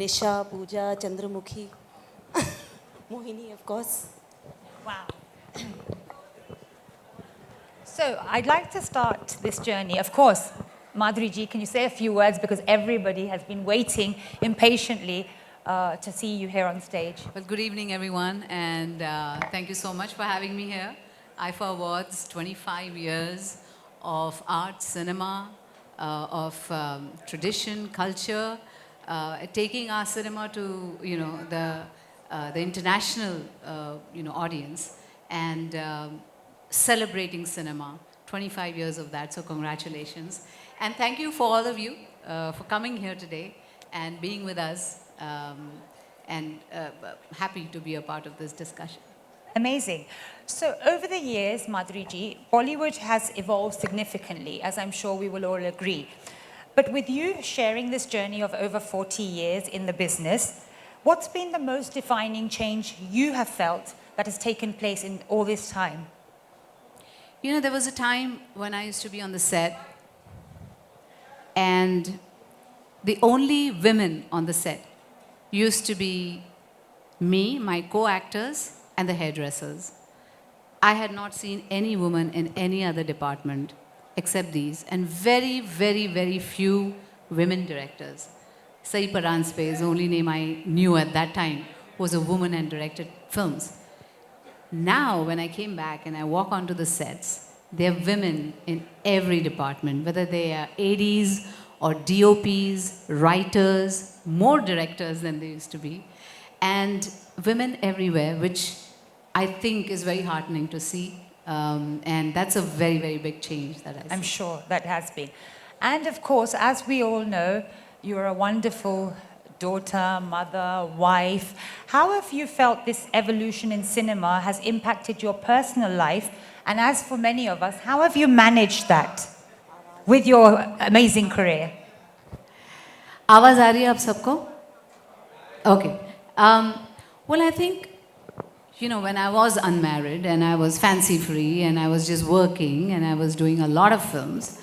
Nisha, Pooja, Chandramukhi, Mohini, of course. Wow. So I'd like to start this journey. Of course, Madhuri ji, can you say a few words because everybody has been waiting impatiently to see you here on stage. Well, good evening, everyone, and thank you so much for having me here. IFA Awards, 25 years of art, cinema, of tradition, culture, taking our cinema to the international audience, and celebrating cinema. 25 years of that, so congratulations. And thank you for all of you for coming here today and being with us. And happy to be a part of this discussion. Amazing. So over the years, Madhuri ji, Bollywood has evolved significantly, as I'm sure we will all agree. But with you sharing this journey of over 40 years in the business, what's been the most defining change you have felt that has taken place in all this time? You know, there was a time when I used to be on the set, and the only women on the set used to be me, my co-actors, and the hairdressers. I had not seen any woman in any other department except these, and very, very, very few women directors. Sai Paranspe is the only name I knew at that time, was a woman and directed films. Now, when I came back and I walk onto the sets, there are women in every department, whether they are ADs or DOPs, writers, more directors than they used to be, and women everywhere, which I think is very heartening to see. And that's a very, very big change that I see. I'm sure that has been. And of course, as we all know, you're a wonderful daughter, mother, wife. How have you felt this evolution in cinema has impacted your personal life? And as for many of us, how have you managed that with your amazing career? आवाज आ रही है आप सबको? Okay. Well, I think, you know, when I was unmarried and I was fancy free and I was just working and I was doing a lot of films,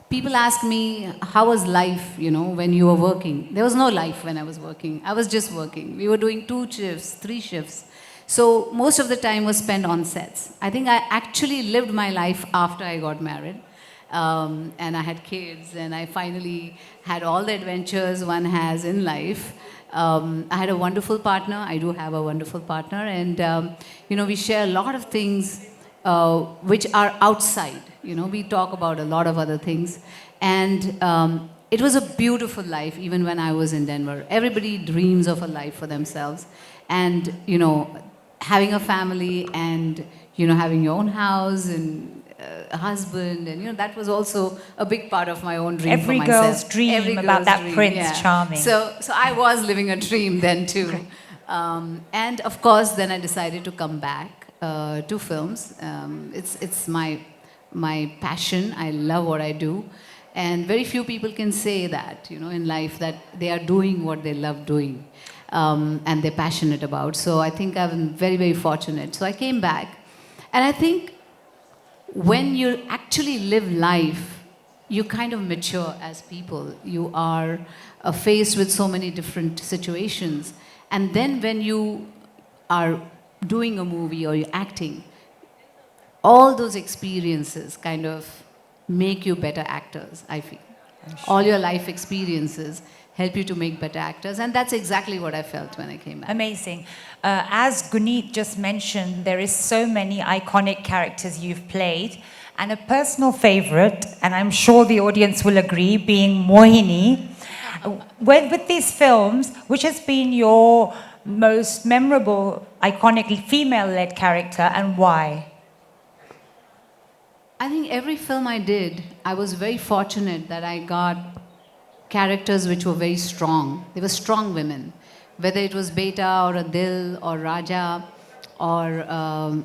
people ask me, how was life, you know, when you were working? There was no life when I was working. I was just working. We were doing 2 shifts, 3 shifts. So most of the time was spent on sets. I think I actually lived my life after I got married. And I had kids, and I finally had all the adventures one has in life. I had a wonderful partner. I do have a wonderful partner, and you know, we share a lot of things which are outside. You know, we talk about a lot of other things, and it was a beautiful life. Even when I was in Denver, everybody dreams of a life for themselves, and you know, having a family, and you know, having your own house and a husband, and you know, that was also a big part of my own dream Every for myself. girl's dream about that prince charming. So I was living a dream then too. And of course, then I decided to come back to films. It's my passion. I love what I do. And very few people can say that, you know, in life, that they are doing what they love doing and they're passionate about. So I think I'm very, very fortunate. So I came back. And I think when you actually live life, you kind of mature as people. You are faced with so many different situations. And then when you are doing a movie or you're acting, all those experiences kind of make you better actors, I feel. Sure. All your life experiences help you to make better actors, and that's exactly what I felt when I came back. Amazing. As Guneet just mentioned, there is so many iconic characters you've played, and a personal favorite, and I'm sure the audience will agree, being Mohini. With these films, which has been your most memorable, iconic female-led character, and why? I think every film I did, I was very fortunate that I got characters which were very strong. They were strong women. Whether it was Beta or Dil or Raja or,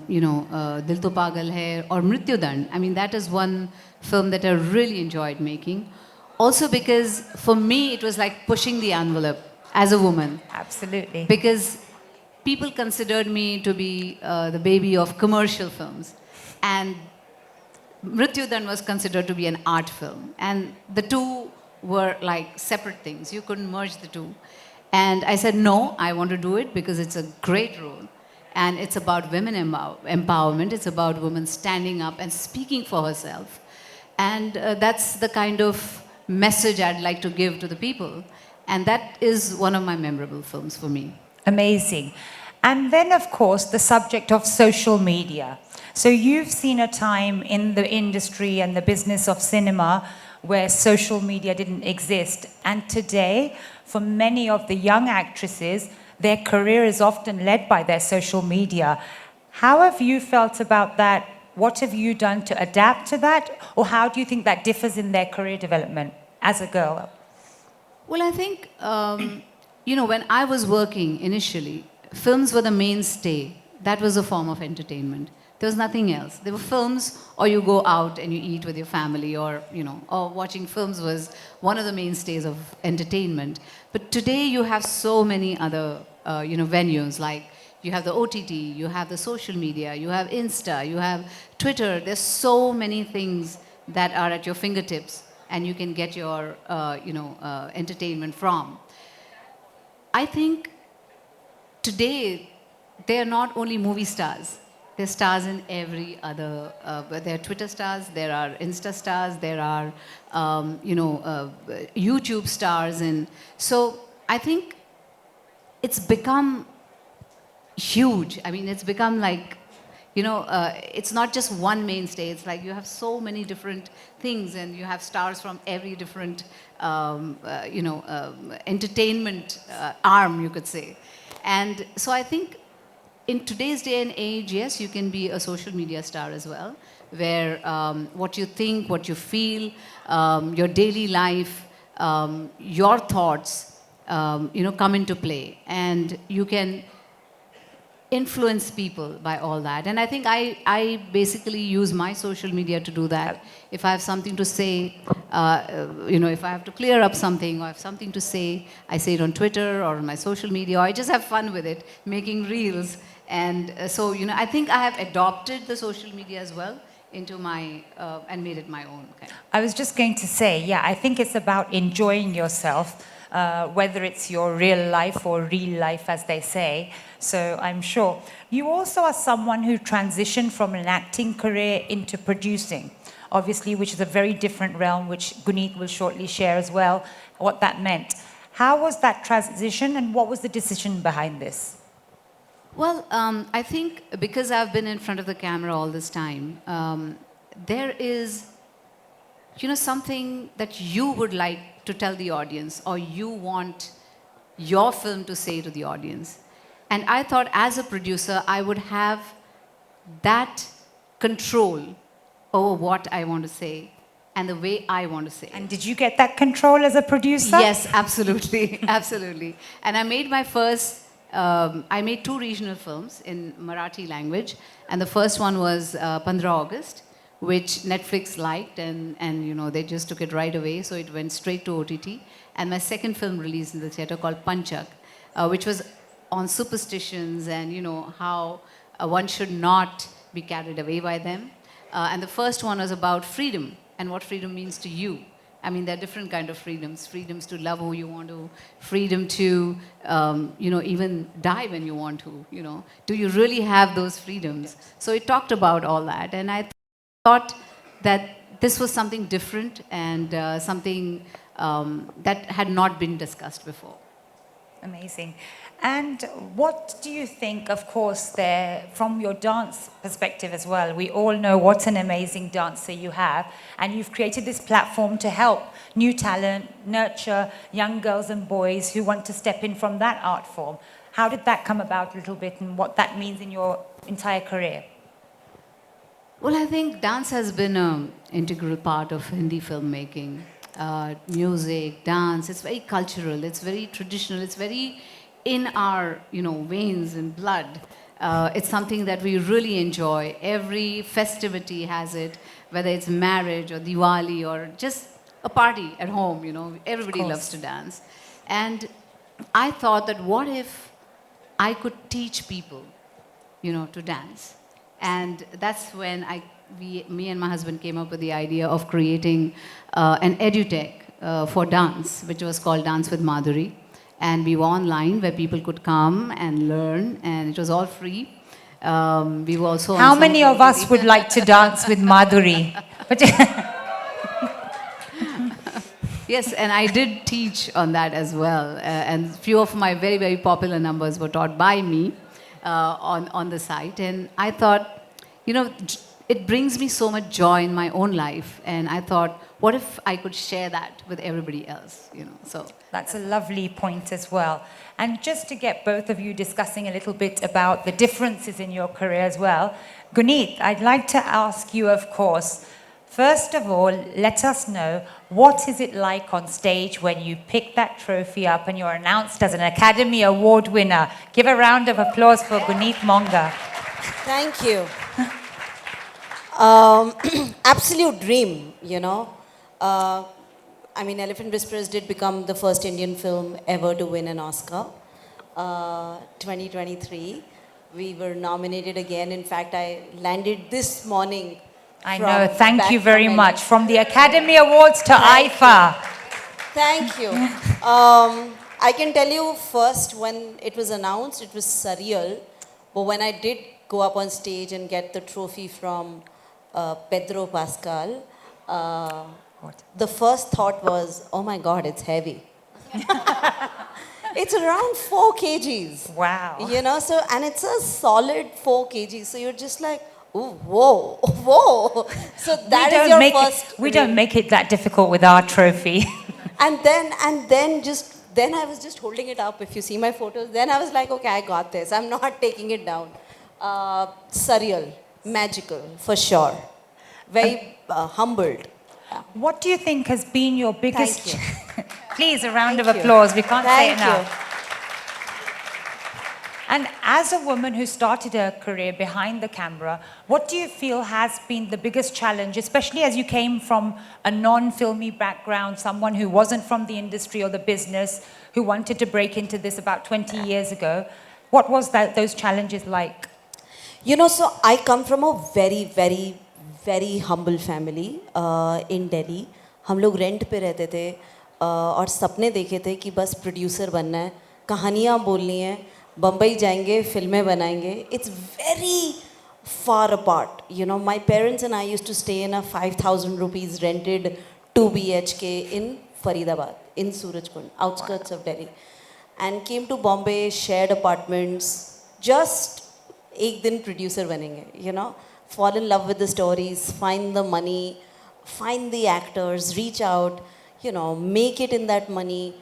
Dil To Pagal Hai or Mrityudand. I mean, that is one film that I really enjoyed making. Also because for me, it was like pushing the envelope as a woman. Absolutely. Because people considered me to be the baby of commercial films. And Mrityudand was considered to be an art film. And the two were like separate things. You couldn't merge the two. And I said, no, I want to do it because it's a great role. And it's about women empowerment. It's about women standing up and speaking for herself. And that's the kind of message I'd like to give to the people. And that is one of my memorable films for me. Amazing. And then, of course, the subject of social media. So you've seen a time in the industry and the business of cinema where social media didn't exist. And today, for many of the young actresses, their career is often led by their social media. How have you felt about that? What have you done to adapt to that? Or how do you think that differs in their career development as a girl? Well, I think, when I was working initially, films were the mainstay. That was a form of entertainment. There was nothing else. There were films, or you go out and you eat with your family, or watching films was one of the mainstays of entertainment. But today you have so many other, venues. Like you have the OTT, you have the social media, you have Insta, you have Twitter. There's so many things that are at your fingertips, and you can get your, entertainment from. I think today they are not only movie stars. They're stars in every other, there are Twitter stars, there are Insta stars, there are, YouTube stars. And so I think it's become huge. I mean, it's become like, it's not just one mainstay. It's like you have so many different things, and you have stars from every different, entertainment arm, you could say. And so I think in today's day and age, yes, you can be a social media star as well, where what you think, what you feel, your daily life, your thoughts, come into play. And you can influence people by all that. And I think I basically use my social media to do that. If I have something to say, if I have to clear up something, or I have something to say, I say it on Twitter or on my social media, or I just have fun with it, making reels. And so, I think I have adopted the social media as well into my, and made it my own. Kind of. I was just going to say, yeah, I think it's about enjoying yourself, whether it's your real life or real life, as they say. So I'm sure. You also are someone who transitioned from an acting career into producing, obviously, which is a very different realm, which Guneet will shortly share as well, what that meant. How was that transition, and what was the decision behind this? Well, I think because I've been in front of the camera all this time, there is, something that you would like to tell the audience, or you want your film to say to the audience. And I thought, as a producer, I would have that control over what I want to say and the way I want to say it. And did you get that control as a producer? Yes, absolutely, absolutely. And I made my first. I made 2 regional films in Marathi language, and the first one was 15 August, which Netflix liked, and they just took it right away, so it went straight to OTT. And my second film released in the theater called Panchak, which was on superstitions and how one should not be carried away by them. And the first one was about freedom and what freedom means to you. I mean, there are different kind of freedoms. Freedoms to love who you want to, freedom to, even die when you want to, Do you really have those freedoms? So it talked about all that. And I thought that this was something different and something that had not been discussed before. Amazing. And what do you think, of course, there, from your dance perspective as well, we all know what an amazing dancer you have, and you've created this platform to help new talent, nurture young girls and boys who want to step in from that art form. How did that come about a little bit, and what that means in your entire career? Well, I think dance has been an integral part of Hindi filmmaking. Music, dance, it's very cultural, it's very traditional, it's very in our veins and blood. It's something that we really enjoy. Every festivity has it, whether it's marriage or Diwali or just a party at home, everybody loves to dance. And I thought that what if I could teach people, to dance? And that's when me and my husband came up with the idea of creating an edutech for dance, which was called Dance with Madhuri. And we were online where people could come and learn, and it was all free. We were also on How some many of us TV. would like to dance with Madhuri? But Yes, and I did teach on that as well. And few of my very, very popular numbers were taught by me on the site. And I thought, you know, it brings me so much joy in my own life. And I thought, what if I could share that with everybody else, you know? So that's a lovely point as well. And just to get both of you discussing a little bit about the differences in your career as well, Guneet, I'd like to ask you, of course, first of all, let us know, what is it like on stage when you pick that trophy up and you're announced as an Academy Award winner? Give a round of applause for Guneet Monga. Thank you. Absolute dream, you know. I mean, Elephant Whisperers did become the first Indian film ever to win an Oscar. 2023. We were nominated again. In fact, I landed this morning. I from know, thank back you very from much. From the Academy Awards to Thank IFA. Thank you. I can tell you first, when it was announced, it was surreal. But when I did go up on stage and get the trophy from Pedro Pascal, the first thought was, oh my God, it's heavy. It's around 4 kgs. Wow. You know, so, and it's a solid 4 kgs. So you're just like, ooh, whoa, whoa. So that is your first. We don't make it that difficult with our trophy. And then I was just holding it up. If you see my photos, then I was like, okay, I got this. I'm not taking it down. Surreal, magical, for sure. Very humbled. Yeah. What do you think has been your biggest... Thank Please, a round Thank of you. applause. We can't say it Thank now. you. And as a woman who started her career behind the camera, what do you feel has been the biggest challenge, especially as you came from a non-filmy background, someone who wasn't from the industry or the business, who wanted to break into this about 20 years ago? What was those challenges like? You know, so I come from a very, very, very humble family in Delhi. हम लोग rent पे रहते थे और सपने देखे थे कि बस प्रोड्यूसर बनना है, कहानियाँ बोलनी है, बम्बई जाएंगे, फिल्में बनाएंगे. It's very far apart. You know, my parents and I used to stay in a 5,000 rupees rented 2 BHK in Faridabad, in Surajkund, outskirts of Delhi. And came to Bombay, shared apartments, just एक दिन producer बनेंगे, you know, fall in love with the stories, find the money, find the actors, reach out, you know, make it in that money,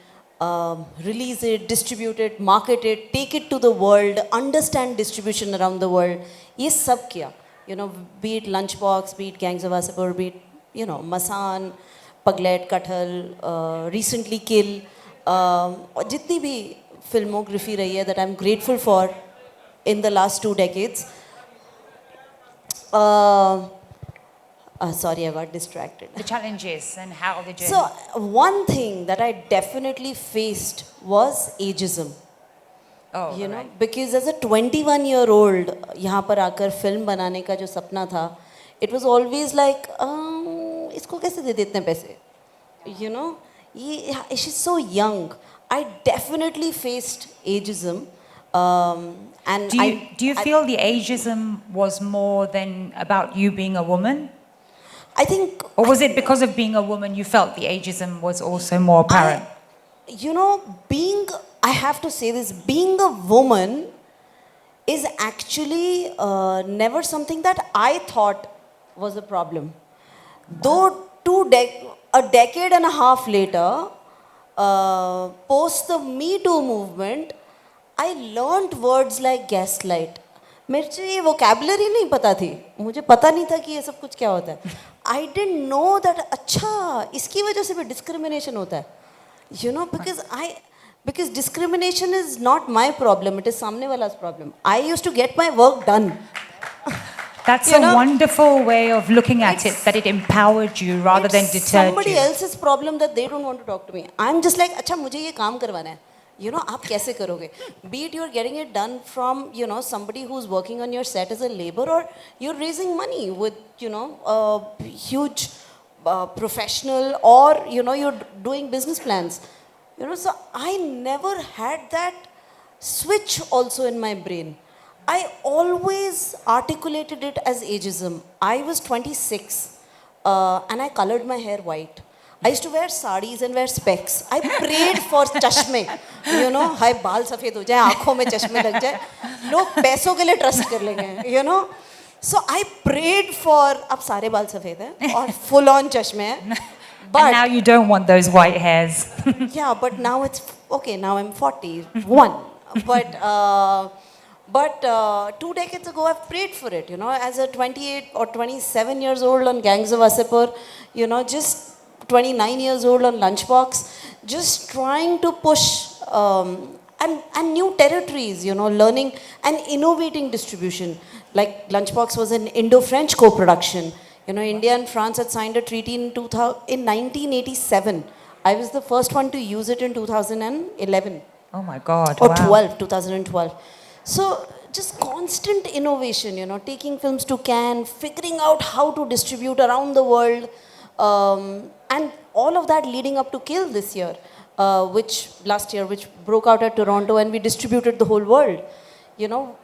release it, distribute it, market it, take it to the world, understand distribution around the world. ये सब किया, you know, be it Lunchbox, be it Gangs of Wasseypur, be it, you know, Masan, Paglet, Kathal, recently Kill, और जितनी भी filmography रही है that I'm grateful for in the last 2 decades. Sorry, I got distracted. The challenges and how the journey... So, one thing that I definitely faced was ageism. Oh, You know, right. because as a 21-year-old, यहाँ पर आकर film बनाने का जो सपना था, it was always like, इसको कैसे दे देते हैं पैसे? You know, she's so young. I definitely faced ageism. And Do you feel the ageism was more than about you being a woman? I think, Or was it because of being a woman you felt the ageism was also more apparent? you know, I have to say this, being a woman is actually never something that I thought was a problem. Though a decade and a half later, post the Me Too movement, I learned words like gaslight. मेरे से ये vocabulary नहीं पता थी, मुझे पता नहीं था कि ये सब कुछ क्या होता है. I didn't know that अच्छा इसकी वजह से भी discrimination होता है. You know, because discrimination is not my problem, it is सामने वाला's problem. I used to get my work done. That's You a know, wonderful way of looking at it, that it empowered you rather than It's deterred somebody you. else's problem that they don't want to talk to me. I'm just like, अच्छा मुझे ये काम करवाना है. You know, आप कैसे करोगे? Be it you're getting it done from, you know, somebody who's working on your set as a labor, or you're raising money with, you know, a huge professional, or you're doing business plans. So I never had that switch also in my brain. I always articulated it as ageism. I was 26 and I colored my hair white. I used to wear sarees and wear specs. I prayed for chashme. हाय बाल सफ़ेद हो जाए, आँखों में चश्मे लग जाए, लोग पैसों के लिए ट्रस्ट कर लेंगे. So I prayed for, अब सारे बाल सफ़ेद हैं और full on चश्मे हैं. And now you don't want those white hairs. Yeah, but now it's okay. Now I'm 41, but 2 decades ago I've prayed for it. As a 28 or 27 years old on Gangs of Wasseypur, just 29 years old on Lunchbox, just trying to push and new territories. Learning and innovating distribution. Like Lunchbox was an Indo-French co-production. India and France had signed a treaty in 1987. I was the first one to use it in 2011. Oh my God! Or Wow. 2012. So just constant innovation, taking films to Cannes, figuring out how to distribute around the world, and all of that leading up to Kill this year, which broke out at Toronto, and we distributed the whole world.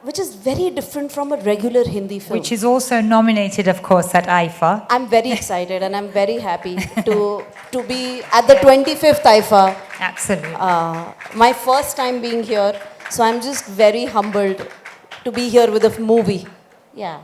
Which is very different from a regular Hindi film. Which is also nominated, of course, at IFA. I'm very excited and I'm very happy to be at the 25th IFA. Absolutely. My first time being here, so I'm just very humbled to be here with a movie. Yeah.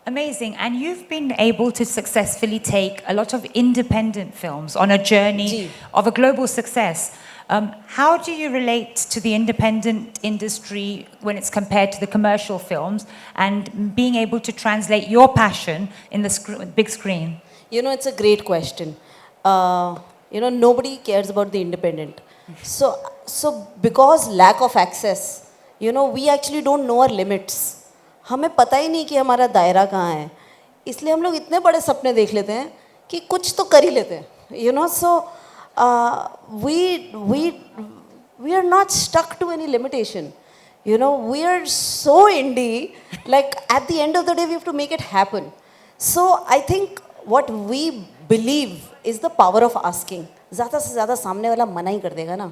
Amazing. And you've been able to successfully take a lot of independent films on a journey Ji. of a global success. How do you relate to the independent industry when it's compared to the commercial films, and being able to translate your passion in the big screen? It's a great question. Nobody cares about the independent. So because lack of access, we actually don't know our limits. हमें पता ही नहीं कि हमारा दायरा कहाँ है. इसलिए हम लोग इतने बड़े सपने देख लेते हैं कि कुछ तो कर ही लेते हैं. So we are not stuck to any limitation. We are so indie, like at the end of the day we have to make it happen. So I think what we believe is the power of asking. ज़्यादा से ज़्यादा सामने वाला मना ही कर देगा ना.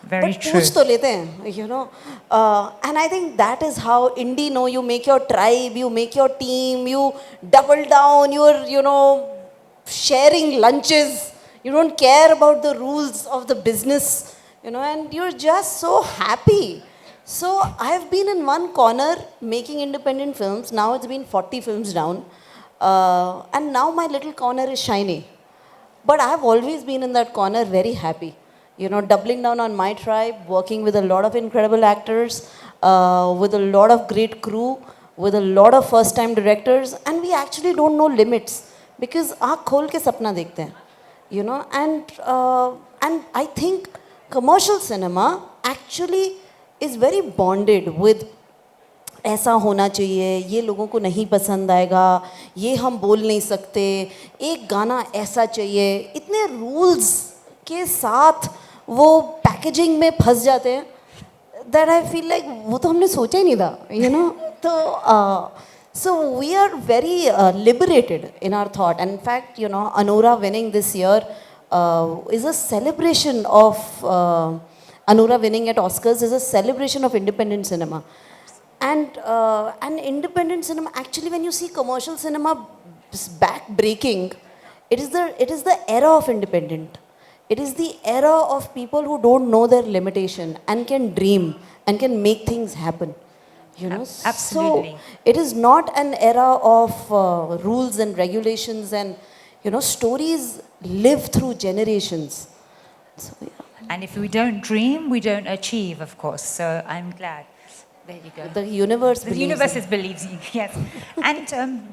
Very But true. पूछ तो लेते हैं, and I think that is how indie, you make your tribe, you make your team, you double down, you're, sharing lunches. You don't care about the rules of the business, and you're just so happy. So I've been in one corner making independent films. Now it's been 40 films down. And now my little corner is shiny. But I've always been in that corner very happy. Doubling down on my tribe, working with a lot of incredible actors, with a lot of great crew, with a lot of first-time directors. And we actually don't know limits. Because आँख खोल के सपना देखते हैं. And I think commercial cinema actually is very bonded with ऐसा होना चाहिए, ये लोगों को नहीं पसंद आएगा, ये हम बोल नहीं सकते, एक गाना ऐसा चाहिए. इतने rules के साथ वो पैकेजिंग में फंस जाते हैं that I feel like वो तो हमने सोचा ही नहीं था, तो so we are very liberated in our thought. And in fact, Anura winning this year is a celebration of Anura winning at Oscars is a celebration of independent cinema. And independent cinema, actually, when you see commercial cinema back breaking, it is the era of independent. It is the era of people who don't know their limitation and can dream and can make things happen. Absolutely. So it is not an era of rules and regulations, and stories live through generations. So, yeah. And if we don't dream, we don't achieve, of course. So I'm glad. There you go. The universe The believes universe in- believes in, yes. And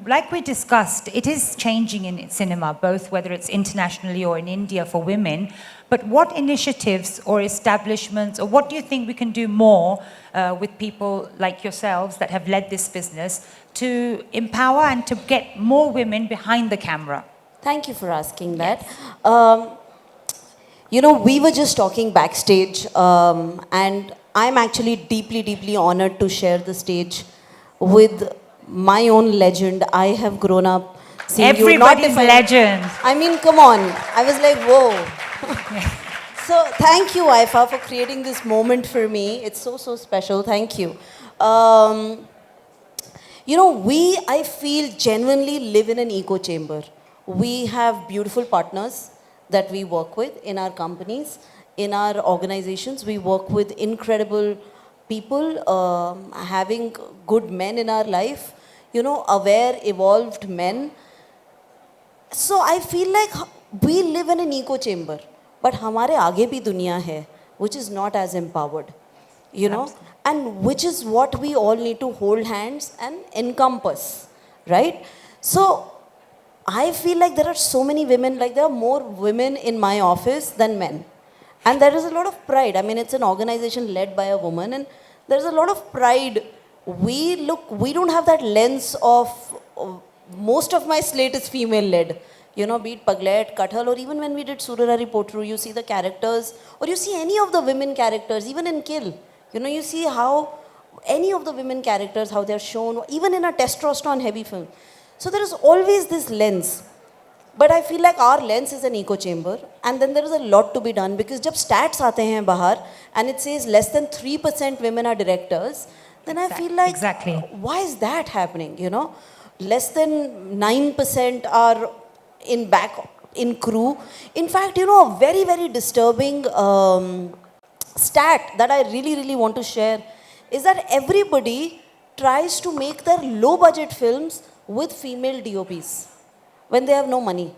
like we discussed, it is changing in cinema, both whether it's internationally or in India for women. But what initiatives or establishments, or what do you think we can do more with people like yourselves that have led this business to empower and to get more women behind the camera? Thank you for asking that. We were just talking backstage, and I'm actually deeply, deeply honored to share the stage with my own legend. I have grown up seeing you, not Everybody's if I- legend. I mean, come on. I was like, whoa. So thank you, Aifa, for creating this moment for me. It's so, so special. Thank you. You know, I feel, genuinely live in an echo chamber. We have beautiful partners that we work with in our companies, in our organizations. We work with incredible people, having good men in our life, you know, aware, evolved men. So I feel like we live in an echo chamber, but हमारे आगे भी दुनिया है, which is not as empowered, you know, and which is what we all need to hold hands and encompass, right? So I feel like there are so many women, like there are more women in my office than men. And there is a lot of pride. I mean, it's an organization led by a woman, and there's a lot of pride. We don't have that lens of, most of my slate is female led. You know, be it Paglet, Kathal, or even when we did Surarari Potru, you see the characters, or you see any of the women characters, even in Kill. You know, you see how any of the women characters, how they're shown, even in a testosterone heavy film. So there is always this lens. But I feel like our lens is an echo chamber, and then there is a lot to be done, because जब stats आते हैं बाहर and it says less than 3% women are directors, then I feel like, Exactly. why is that happening? You know, less than 9% are in crew. In fact, you know, a very, very disturbing stat that I really, really want to share is that everybody tries to make their low budget films with female DOPs when they have no money.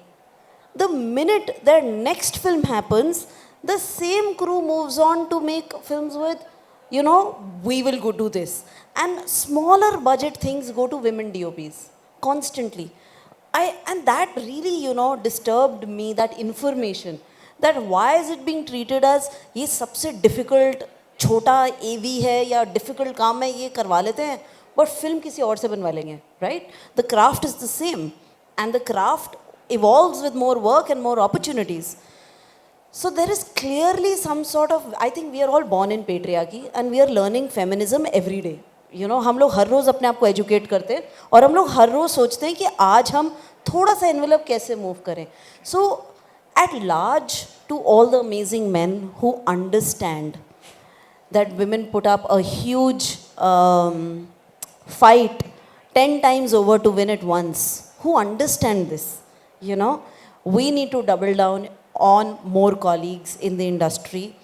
The minute their next film happens, the same crew moves on to make films with, you know, we will go do this. And smaller budget things go to women DOPs constantly. And that really, you know, disturbed me, that information. That why is it being treated as ये सबसे difficult छोटा AV है या difficult काम है ये करवा लेते हैं, but film किसी और से बनवा लेंगे, right? The craft is the same, and the craft evolves with more work and more opportunities. So there is clearly some sort of, I think we are all born in patriarchy and we are learning feminism every day. You know, हम लोग हर रोज़ अपने आप को educate करते हैं और हम लोग हर रोज़ सोचते हैं कि आज हम थोड़ा सा envelope कैसे move करें. So at large, to all the amazing men who understand that women put up a huge fight 10 times over to win it once, who understand this, you know, we need to double down on more colleagues in the industry.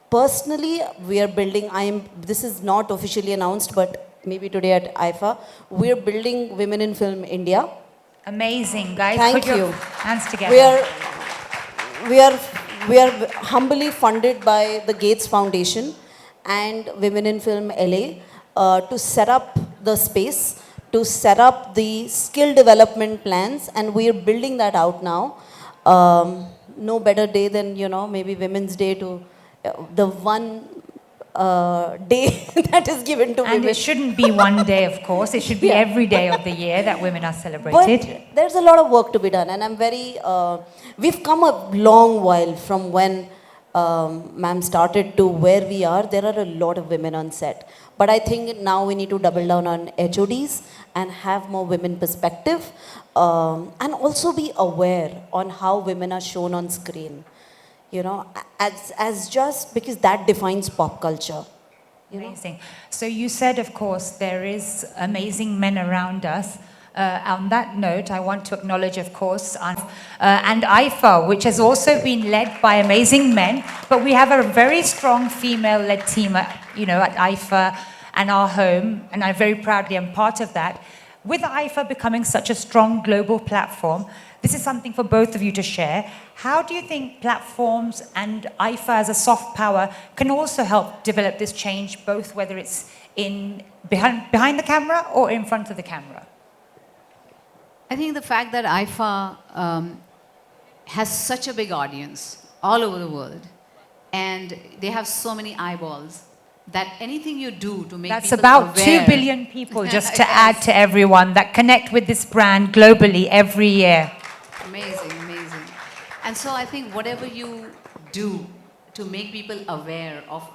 Personally, we are building, this is not officially announced, but maybe today at IFA, we are building Women in Film India. Amazing, guys. Thank Put your you. hands together. We are humbly funded by the Gates Foundation and Women in Film LA to set up the space, to set up the skill development plans, and we are building that out now. No better day than, you know, maybe Women's Day to the one day that is given to And women. it shouldn't be one day, of course. It should be Yeah. every day of the year that women are celebrated. But there's a lot of work to be done, and I'm very. We've come a long while from when ma'am started to where we are. There are a lot of women on set, but I think now we need to double down on HODs and have more women perspective, and also be aware on how women are shown on screen. You know, as just because that defines pop culture. You know? Amazing. So you said, of course, there is amazing men around us. On that note, I want to acknowledge, of course, and IFA, which has also been led by amazing men, but we have a very strong female-led team, at IFA and our home, and I very proudly am part of that. With IFA becoming such a strong global platform, this is something for both of you to share. How do you think platforms and IFA as a soft power can also help develop this change, both whether it's behind the camera or in front of the camera? I think the fact that IFA has such a big audience all over the world, and they have so many eyeballs, that anything you do to make That's people about aware, 2 billion people, just to Yes. add to everyone, that connect with this brand globally every year. Amazing, amazing. And so I think whatever you do to make people aware of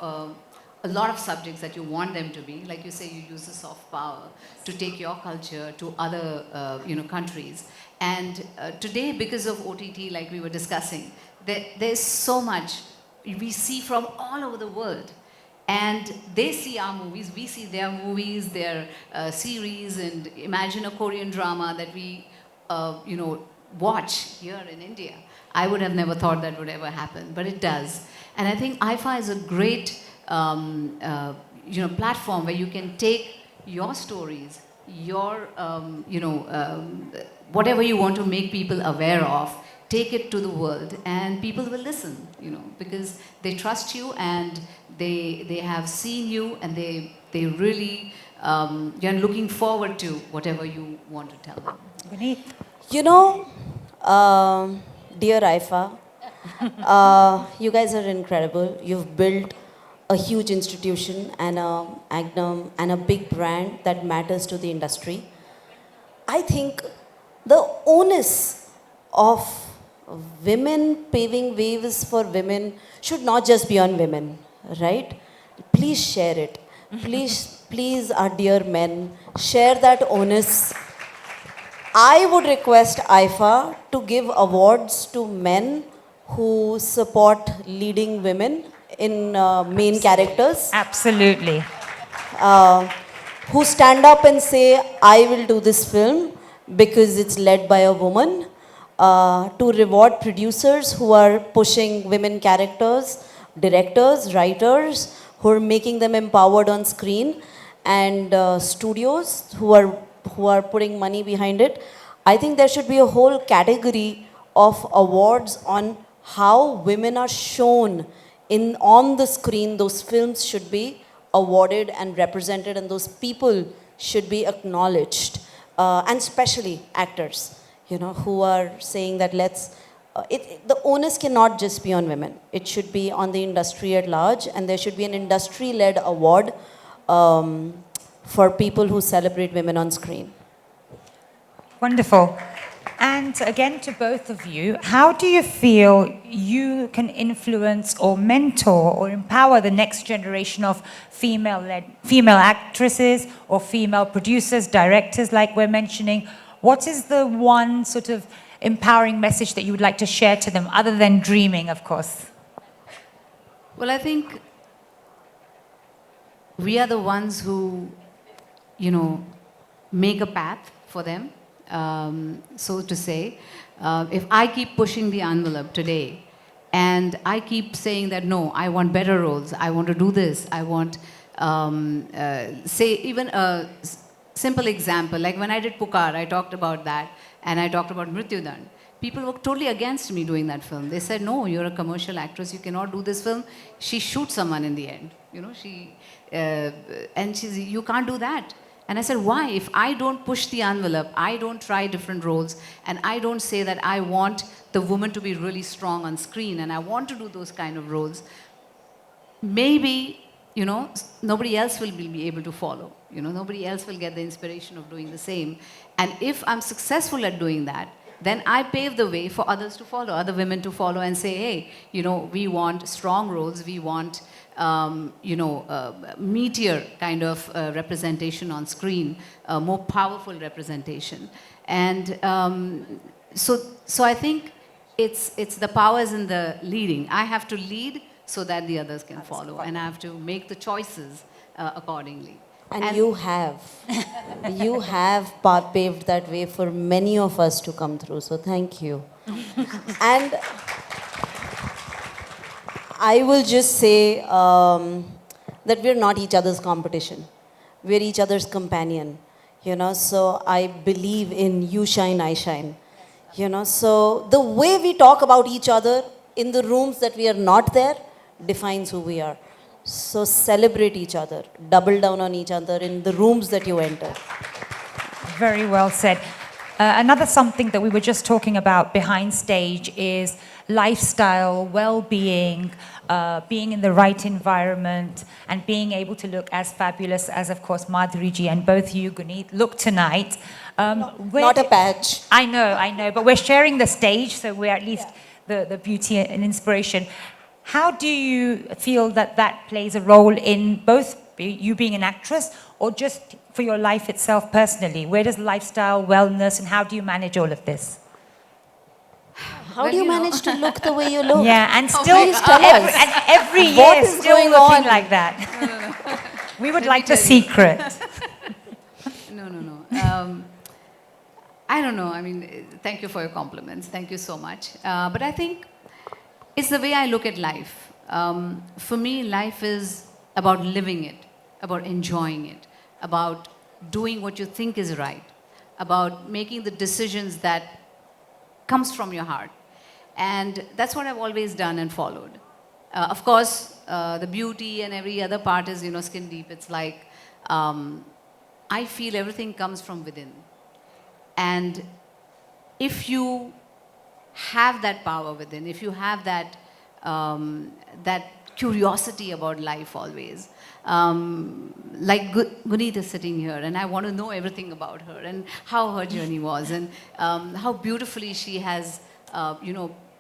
a lot of subjects that you want them to be. Like you say, you use the soft power to take your culture to other, countries. And today, because of OTT, like we were discussing, there's so much we see from all over the world. And they see our movies, we see their movies, their series, and imagine a Korean drama that we, watch here in India. I would have never thought that would ever happen, but it does. And I think IFA is a great, platform where you can take your stories, your, whatever you want to make people aware of, take it to the world, and people will listen, because they trust you and they have seen you, and they really you're looking forward to whatever you want to tell them. Guneet. You know, dear IFA, you guys are incredible. You've built a huge institution and a big brand that matters to the industry. I think the onus of women paving ways for women should not just be on women, right? Please share it. Please, our dear men, share that onus. I would request IFA to give awards to men who support leading women in main characters, Absolutely. who stand up and say, I will do this film because it's led by a woman, to reward producers who are pushing women characters, directors, writers, who are making them empowered on screen, and studios who are putting money behind it. I think there should be a whole category of awards on how women are shown on the screen. Those films should be awarded and represented, and those people should be acknowledged, and especially actors, who are saying that the onus cannot just be on women. It should be on the industry at large, and there should be an industry-led award for people who celebrate women on screen. Wonderful. And again, to both of you, how do you feel you can influence or mentor or empower the next generation of female actresses or female producers, directors, like we're mentioning? What is the one sort of empowering message that you would like to share to them, other than dreaming, of course? Well, I think we are the ones who, make a path for them, so to say. If I keep pushing the envelope today, and I keep saying that, no, I want better roles, I want to do this, I want, say, even a simple example, like when I did Pukar, I talked about that, and I talked about Mrityudand. People were totally against me doing that film. They said, no, you're a commercial actress, you cannot do this film. She shoots someone in the end, and she's, you can't do that. And I said, why? If I don't push the envelope, I don't try different roles, and I don't say that I want the woman to be really strong on screen, and I want to do those kind of roles, maybe, nobody else will be able to follow. Nobody else will get the inspiration of doing the same. And if I'm successful at doing that, then I pave the way for others to follow, other women to follow and say, hey, we want strong roles, we want, meatier kind of representation on screen, more powerful representation. And so I think it's the powers in the leading. I have to lead so that the others can follow, and I have to make the choices accordingly. And you have. You have paved that way for many of us to come through, so thank you. And I will just say that we're not each other's competition. We're each other's companion, so I believe in you shine, I shine. So the way we talk about each other in the rooms that we are not there defines who we are. So celebrate each other, double down on each other in the rooms that you enter. Very well said. Another something that we were just talking about behind stage is lifestyle, well-being, being in the right environment, and being able to look as fabulous as, of course, Madhuri ji and both you, Guneet, look tonight. Not a patch. I know, but we're sharing the stage, so we're at least the beauty and inspiration. How do you feel that that plays a role in both you being an actress or just for your life itself personally? Where does lifestyle, wellness, and how do you manage all of this? How Well, do you you know. manage to look the way you look? Yeah, and Oh still, my Please tell every, us. and every What year is still going looking on? like that. We would Let me like the tell you. secret. No. I don't know. I mean, thank you for your compliments. Thank you so much. But I think it's the way I look at life. For me, life is about living it, about enjoying it, about doing what you think is right, about making the decisions that comes from your heart. And that's what I've always done and followed. Of course, the beauty and every other part is, skin deep. It's like I feel everything comes from within. And if you have that power within, if you have that curiosity about life always, like Guneet is sitting here, and I want to know everything about her and how her journey was, and how beautifully she has,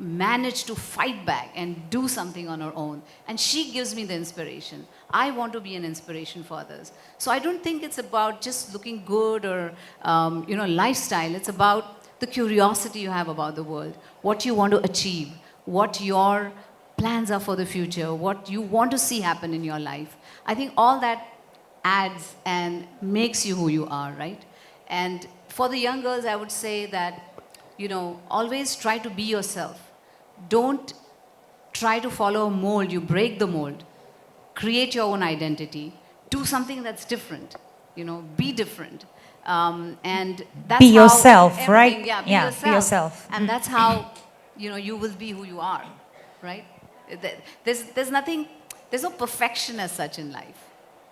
managed to fight back and do something on her own. And she gives me the inspiration. I want to be an inspiration for others. So I don't think it's about just looking good or, lifestyle. It's about the curiosity you have about the world, what you want to achieve, what your plans are for the future, what you want to see happen in your life. I think all that adds and makes you who you are, right? And for the young girls, I would say that, always try to be yourself. Don't try to follow a mold, you break the mold. Create your own identity. Do something that's different, be different. And that's Be how yourself, everything- right? Yeah, be Yeah, be yourself. yourself. And that's how, you will be who you are, right? There's nothing, there's no perfection as such in life.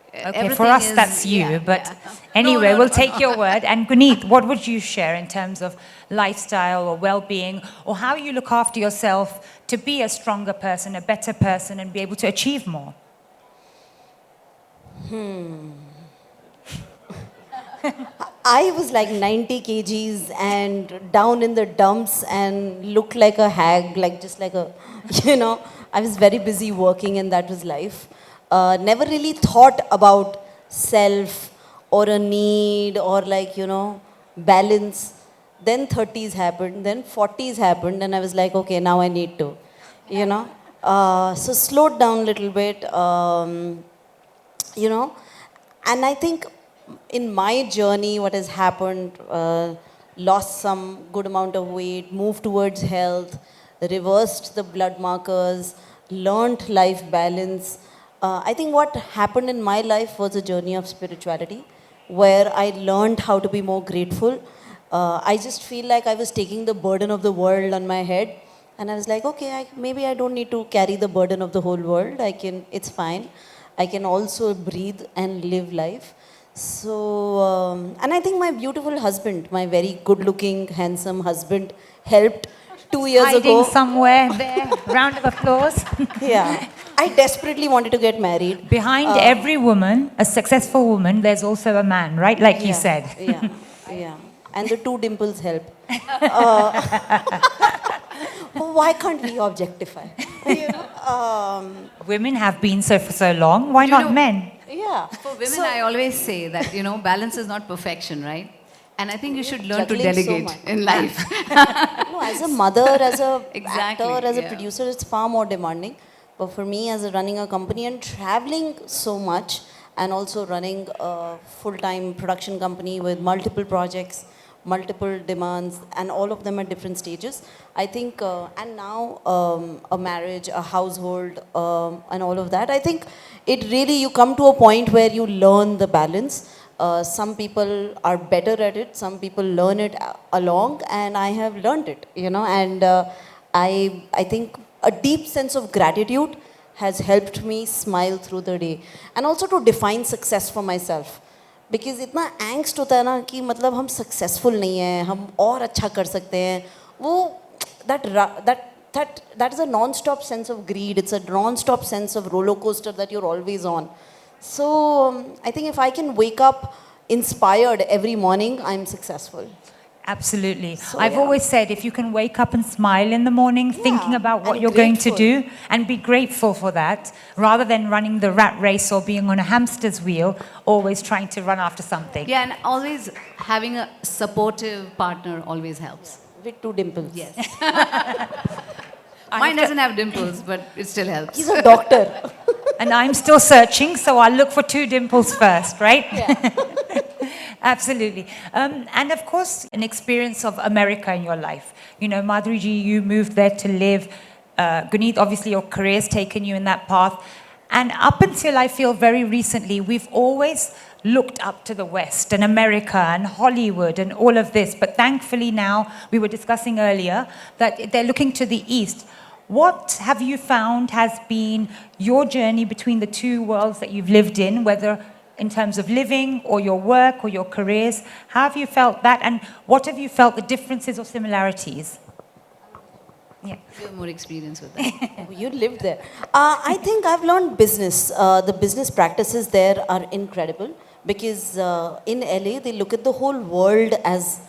Okay, for Everything us is- that's you, yeah, but yeah. anyway, No, we'll no. take your word. And Guneet, what would you share in terms of lifestyle or well-being, or how you look after yourself to be a stronger person, a better person, and be able to achieve more? I was like 90 kgs and down in the dumps and looked like a hag, like just like a, I was very busy working and that was life. Never really thought about self or a need or like, balance. Then 30s happened, then 40s happened, and I was like, okay, now I need to, you know. So slowed down a little bit. You know and I think in my journey what has happened, lost some good amount of weight, moved towards health, reversed the blood markers, learned life balance. I think what happened in my life was a journey of spirituality where I learned how to be more grateful. I just feel like I was taking the burden of the world on my head, and I was like, okay, maybe I don't need to carry the burden of the whole world. It's fine. I can also breathe and live life. So, and I think my beautiful husband, my very good looking, handsome husband, helped 2 years Hiding ago. somewhere there. Round of applause. Yeah. I desperately wanted to get married. Behind every woman, a successful woman, there's also a man, right? Like you Yeah, said. Yeah. And the two dimples help. Why can't we objectify? Women have been so for so long. Why You not know- men? Yeah. For women, So- I always say that, balance is not perfection, right? And I think you should learn to Juggling so delegate much. in life. No, as a mother, as a Exactly, actor, as a yeah. producer, it's far more demanding. But for me, as a running a company and traveling so much, and also running a full-time production company with multiple projects, multiple demands, and all of them at different stages, I think, and now a marriage, a household, and all of that, I think it really, you come to a point where you learn the balance. Some people are better at it, some people learn it along, and I have learned it, and I think a deep sense of gratitude has helped me smile through the day, and also to define success for myself. Because इतना angst होता है ना कि मतलब हम successful नहीं हैं, हम और अच्छा कर सकते हैं, वो that is a non-stop sense of greed. It's a non-stop sense of roller coaster that you're always on. So I think if I can wake up inspired every morning, I'm successful. Absolutely. So, I've yeah. always said if you can wake up and smile in the morning, thinking about what and you're going to grateful. do, and be grateful for that, rather than running the rat race or being on a hamster's wheel, always trying to run after something. Yeah, and always having a supportive partner always helps. With two dimples. Yes. I Mine have to- doesn't have dimples, but it still helps. He's a doctor. And I'm still searching, so I'll look for two dimples first, right? Absolutely. And of course, an experience of America in your life. You know, Madhuriji, you moved there to live. Guneet, obviously, your career's taken you in that path. And up until I feel very recently, we've always looked up to the West and America and Hollywood and all of this. But thankfully now, we were discussing earlier, that they're looking to the East. What have you found has been your journey between the two worlds that you've lived in, whether in terms of living or your work or your careers? How have you felt that, and what have you felt the differences or similarities? Yeah. You have more experience with that. You lived there. I think I've learned business. The business practices there are incredible because in LA they look at the whole world as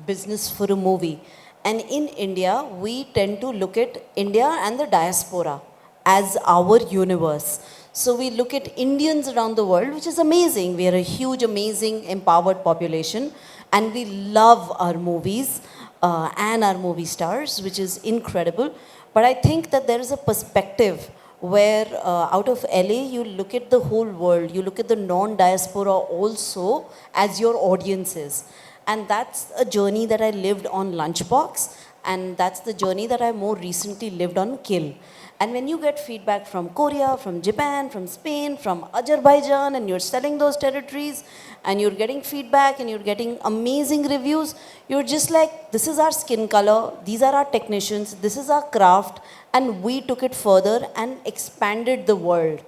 business for a movie. And in India, we tend to look at India and the diaspora as our universe. So we look at Indians around the world, which is amazing. We are a huge, amazing, empowered population, and we love our movies and our movie stars, which is incredible. But I think that there is a perspective where out of LA, you look at the whole world, you look at the non-diaspora also as your audiences. And that's a journey that I lived on Lunchbox, and that's the journey that I more recently lived on Kill. And when you get feedback from Korea, from Japan, from Spain, from Azerbaijan, and you're selling those territories, and you're getting feedback, and you're getting amazing reviews, you're just like, this is our skin color, these are our technicians, this is our craft, and we took it further and expanded the world.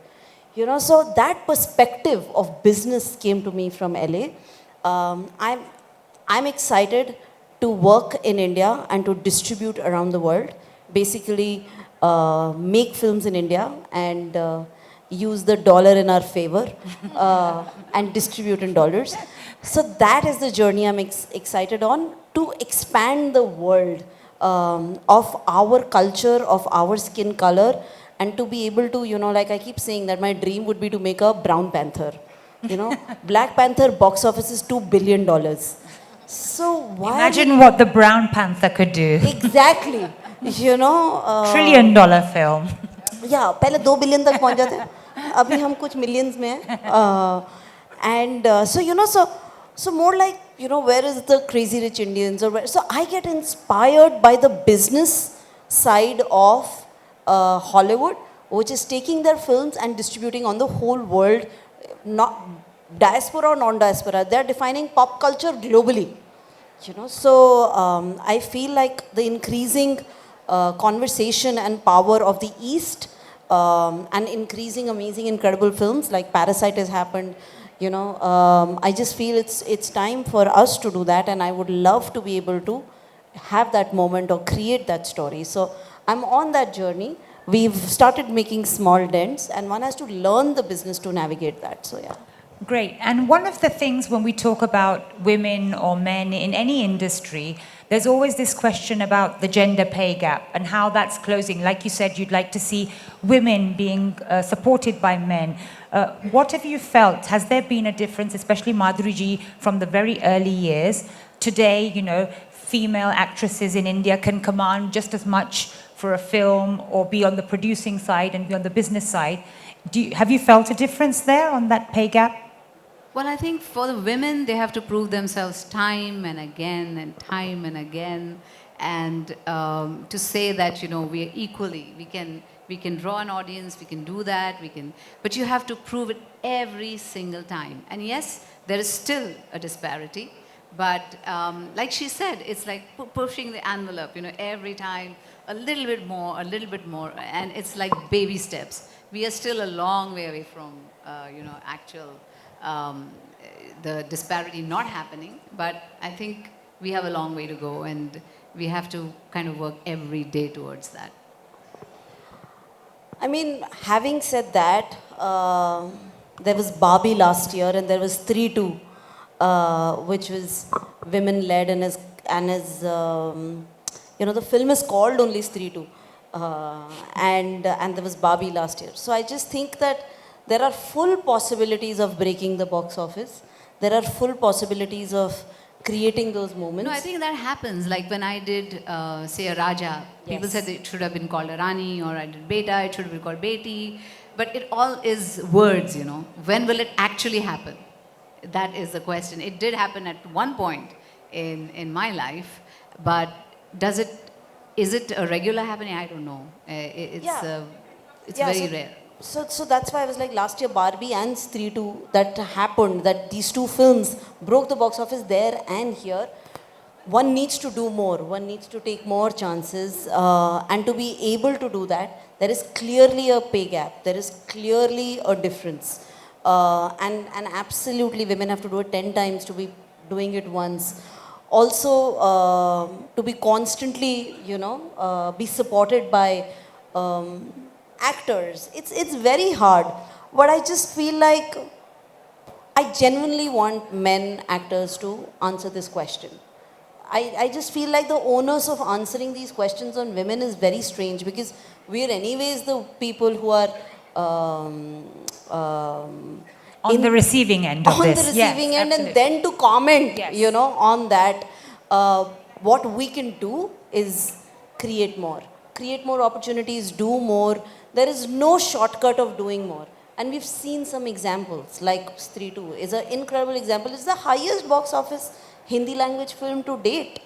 You know, so that perspective of business came to me from LA. I'm excited to work in India and to distribute around the world. Basically, make films in India and use the dollar in our favor and distribute in dollars. So that is the journey I'm excited on, to expand the world of our culture, of our skin color, and to be able to, you know, like I keep saying that my dream would be to make a Brown Panther. You know, Black Panther box office is $2 billion. So why? Imagine what the Brown Panther could do. Exactly. You know. $1 trillion film. Yeah, पहले 2 billion तक पहुंच जाते हैं. अभी हम कुछ millions में हैं. And so you know, so more like, you know, where is the Crazy Rich Indians, or where? So I get inspired by the business side of Hollywood, which is taking their films and distributing on the whole world, not diaspora or non-diaspora. They're defining pop culture globally. You know, so I feel like the increasing conversation and power of the East and increasing amazing, incredible films like Parasite has happened. You know, I just feel it's time for us to do that, and I would love to be able to have that moment or create that story. So I'm on that journey. We've started making small dents, and one has to learn the business to navigate that. So yeah. Great. And one of the things when we talk about women or men in any industry, there's always this question about the gender pay gap and how that's closing. Like you said, you'd like to see women being supported by men. What have you felt? Has there been a difference, especially Madhuriji, from the very early years? Today, you know, female actresses in India can command just as much for a film or be on the producing side and be on the business side. Have you felt a difference there on that pay gap? Well, I think for the women, they have to prove themselves time and again and time and again, and to say that, you know, we are equally, we can draw an audience, we can do that, but you have to prove it every single time. And yes, there is still a disparity, but like she said, it's like pushing the envelope, you know, every time a little bit more, and it's like baby steps. We are still a long way away from, you know, actual the disparity not happening, but I think we have a long way to go, and we have to kind of work every day towards that. I mean, having said that, there was Barbie last year, and there was 3-2, which was women-led and and is, the film is called only Stree 2. And there was Barbie last year. So I just think that there are full possibilities of breaking the box office. There are full possibilities of creating those moments. No, I think that happens. Like when I did, say, a Raja, people Yes. said it should have been called a Rani, or I did Beta, it should have been called Beti. But it all is words, you know. When will it actually happen? That is the question. It did happen at one point in my life, but is it a regular happening? I don't know. It's Yeah, very so, rare. So that's why I was like, last year Barbie and Stree 2, that happened, that these two films broke the box office there and here. One needs to do more. One needs to take more chances. And to be able to do that, there is clearly a pay gap. There is clearly a difference. And absolutely, women have to do it 10 times to be doing it once. Also, to be constantly, be supported by actors. It's very hard. But I just feel like I genuinely want men actors to answer this question. I just feel like the onus of answering these questions on women is very strange, because we're anyways the people who are On the receiving end of on this. the receiving Yes, end, and absolutely. then to comment, Yes. on that. What we can do is create more opportunities, do more. There is no shortcut of doing more. And we've seen some examples, like Stree 2 is an incredible example. It's the highest box office Hindi language film to date.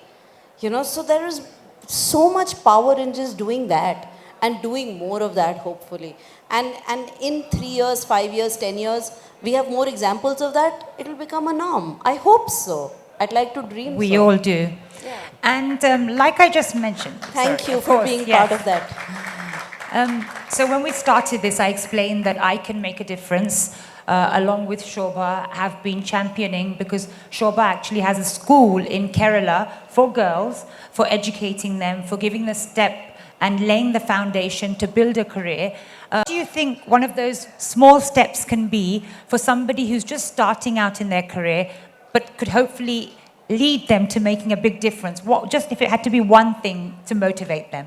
So there is so much power in just doing that and doing more of that, hopefully. And in 3 years, 5 years, 10 years, we have more examples of that. It'll become a norm. I hope so. I'd like to dream We so. all do. And like I just mentioned. Thank sorry, you of for course, being yes. part of that. So when we started this, I explained that I can make a difference, along with Shobha, have been championing, because Shobha actually has a school in Kerala for girls, for educating them, for giving the step and laying the foundation to build a career. Do you think one of those small steps can be for somebody who's just starting out in their career, but could hopefully lead them to making a big difference? What, just if it had to be one thing to motivate them?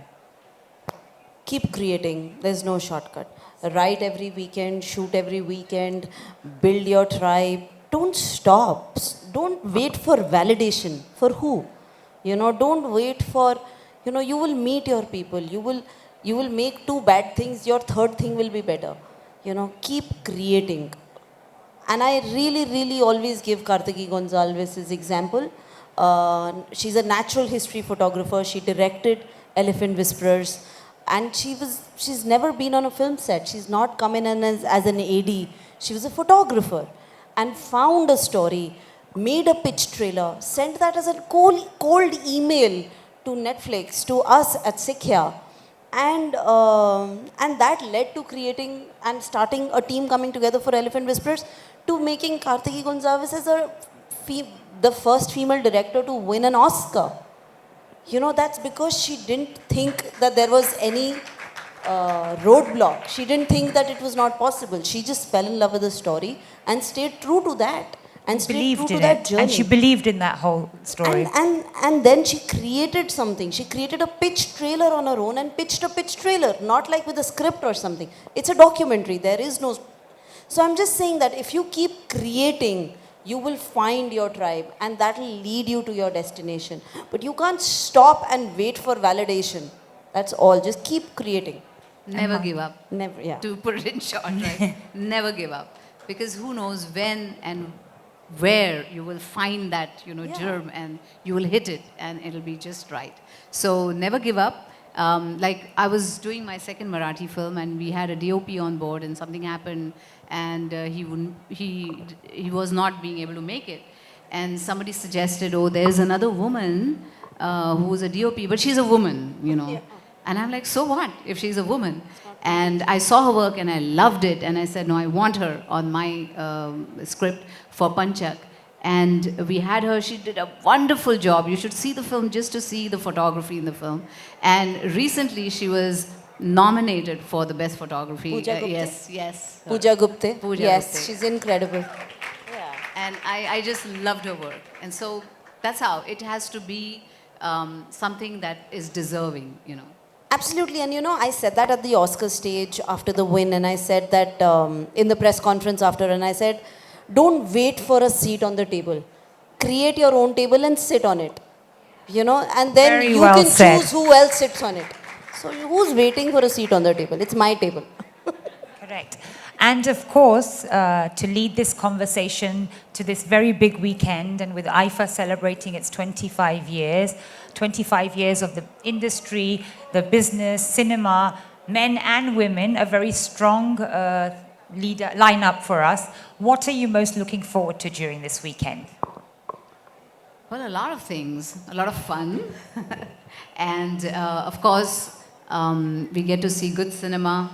Keep creating. There's no shortcut. Write every weekend, shoot every weekend, build your tribe. Don't stop. Don't wait for validation. For who? Don't wait for, you will meet your people. You will make two bad things. Your third thing will be better. Keep creating. And I really, really always give Kartiki Gonzalez his example. She's a natural history photographer. She directed Elephant Whisperers. And she's never been on a film set. She's not come in as an AD. She was a photographer and found a story, made a pitch trailer, sent that as a cold email to Netflix, to us at Sikhya. And that led to creating and starting a team coming together for Elephant Whisperers, to making Kartiki Gonzalez as the first female director to win an Oscar. That's because she didn't think that there was any roadblock. She didn't think that it was not possible. She just fell in love with the story and stayed true to that. And stayed Believed true in to that it, journey. and she believed in that whole story. And then she created something. She created a pitch trailer on her own and pitched a pitch trailer, not like with a script or something. It's a documentary. There is no. So I'm just saying that if you keep creating, you will find your tribe, and that will lead you to your destination. But you can't stop and wait for validation. That's all. Just keep creating. Never give up. Never, yeah. To put it in short, right? Never give up. Because who knows when and where you will find that, germ, and you will hit it and it'll be just right. So never give up. Like I was doing my second Marathi film and we had a DOP on board and something happened and he was not being able to make it. And somebody suggested, oh, there's another woman who's a DOP, but she's a woman, Yeah. And I'm like, so what if she's a woman? And I saw her work and I loved it. And I said, no, I want her on my script for Panchak. And we had her, she did a wonderful job. You should see the film just to see the photography in the film. And recently she was nominated for the best photography. Pooja Gupte? Yes. Pooja Gupte. Pooja yes, Gupte. she's incredible. And I just loved her work. And so That's how it has to be something that is deserving, you know. Absolutely, and you know, I said that at the Oscar stage after the win, and I said that in the press conference after, and I said, don't wait for a seat on the table. Create your own table and sit on it. You know, and then Very you well can said. choose who else sits on it. So who's waiting for a seat on the table? It's my table. Correct. And of course, to lead this conversation to this very big weekend, and with IFA celebrating its 25 years of the industry, the business, cinema, men and women, a very strong lineup for us. What are you most looking forward to during this weekend? Well, a lot of things, a lot of fun. And of course, we get to see good cinema.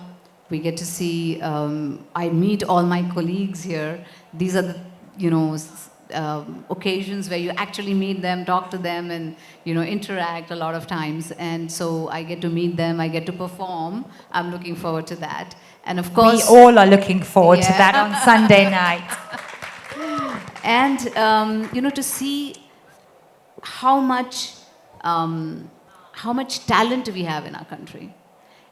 We get to see, I meet all my colleagues here. These are the, you know, occasions where you actually meet them, talk to them, and, you know, interact a lot of times. And so I get to meet them, I get to perform. I'm looking forward to that. And of course, We all are looking forward to Yeah. that on Sunday night. and, you know, to see how much talent we have in our country.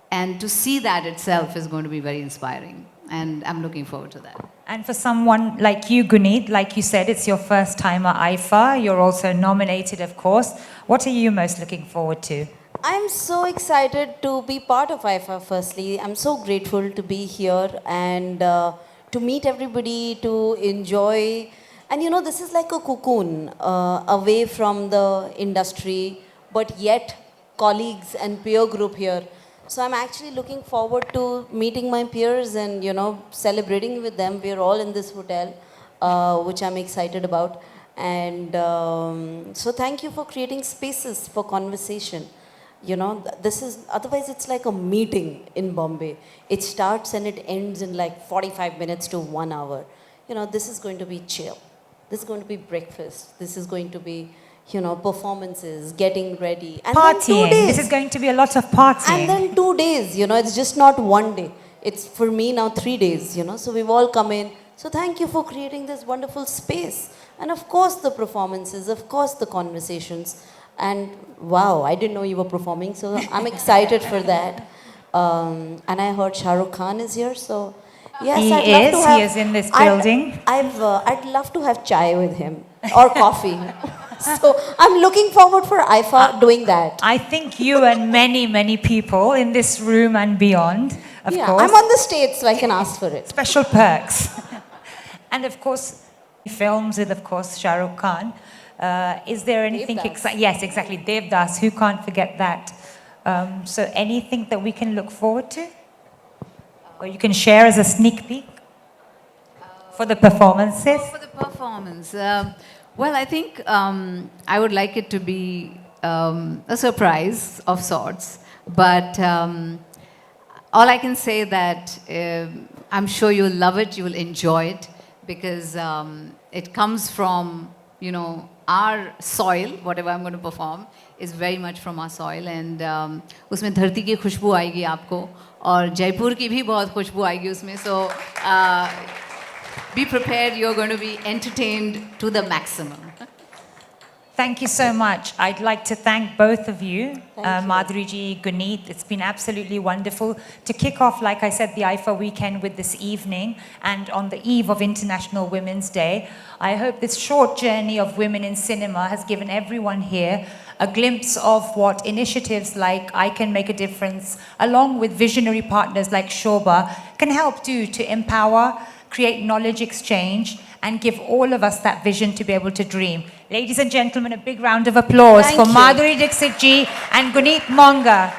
And to see that itself is going to be very inspiring. And I'm looking forward to that. And for someone like you, Guneet, like you said, it's your first time at IFA. You're also nominated, of course. What are you most looking forward to? I'm so excited to be part of IFA, firstly. I'm so grateful to be here and to meet everybody, to enjoy. And you know, this is like a cocoon away from the industry, but yet colleagues and peer group here. So I'm actually looking forward to meeting my peers and, you know, celebrating with them. We're all in this hotel, which I'm excited about. And so thank you for creating spaces for conversation. You know, this is, otherwise it's like a meeting in Bombay. It starts and it ends in like 45 minutes to 1 hour. You know, this is going to be chill. This is going to be breakfast. This is going to be, you know, performances, getting ready. And then 2 Partying. days. This is going to be a lot of partying. And then 2 days, you know, it's just not 1 day. It's for me now 3 days, you know. So we've all come in. So thank you for creating this wonderful space. And of course the performances, of course the conversations. And wow, I didn't know you were performing, so I'm excited for that. And I heard Shah Rukh Khan is here, so yes, He I'd love is. to have, He is in this building. I'd love to have chai with him or coffee. So I'm looking forward for IFA doing that. I think you and many, many people in this room and beyond, of Yeah, course, I'm on the stage, so I can ask for it. special perks. And of course, films with, of course, Shah Rukh Khan. Is there anything Devdas. exciting? Yes, exactly. Devdas, who can't forget that? So anything that we can look forward to? Or you can share as a sneak peek for the performances? For the performance, well, I think I would like it to be a surprise of sorts. But all I can say that I'm sure you'll love it, you'll enjoy it, because it comes from, you know, our soil. Whatever I'm going to perform is very much from our soil, and उसमें धरती की खुशबू आएगी आपको, और जयपुर की भी बहुत खुशबू आएगी उसमें. So be prepared, you're going to be entertained to the maximum. Thank you so much. I'd like to thank both of you, Thank you. Madhuri ji, Guneet. It's been absolutely wonderful to kick off, like I said, the IFA weekend with this evening and on the eve of International Women's Day. I hope this short journey of women in cinema has given everyone here a glimpse of what initiatives like I Can Make a Difference, along with visionary partners like Shobha, can help do to empower, create knowledge exchange, and give all of us that vision to be able to dream. Ladies and gentlemen, a big round of applause Thank for you. Madhuri Dixit ji and Guneet Monga.